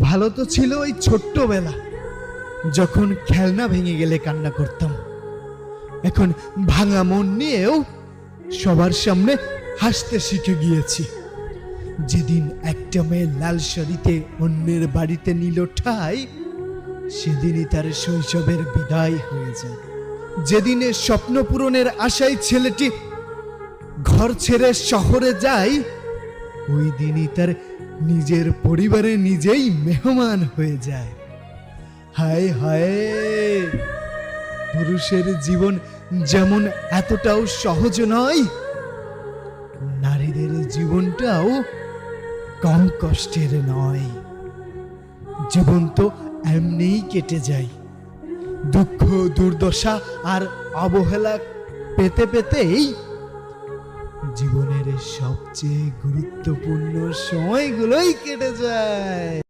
ভালো তো ছিল ওই ছোট্টবেলা, যখন খেলনা ভেঙে গেলে কান্না করতাম। এখন ভাঙা মন নিয়েও সবার সামনে হাসতে শিখে গিয়েছি। যেদিন একটা মেয়ে লাল শাড়িতে অন্যের বাড়িতে নিল ঠাঁই, সেদিনই তার শৈশবের বিদায় হয়ে যায়। যেদিনে স্বপ্ন পূরণের আশায় ছেলেটি ঘর ছেড়ে শহরে যায়, ওই দিনই তার নিজের পরিবারে নিজেই মেহমান হয়ে যায়। হায় হায়, পুরুষের জীবন যেমন এতটাও সহজ নয়, নারীদের জীবনটাও কম কষ্টের নয়। জীবন তো এমনিই কেটে যায়, দুঃখ দুর্দশা আর অবহেলা পেতে পেতেই জীবনের সবচেয়ে গুরুত্বপূর্ণ সময়গুলোই কেটে যায়।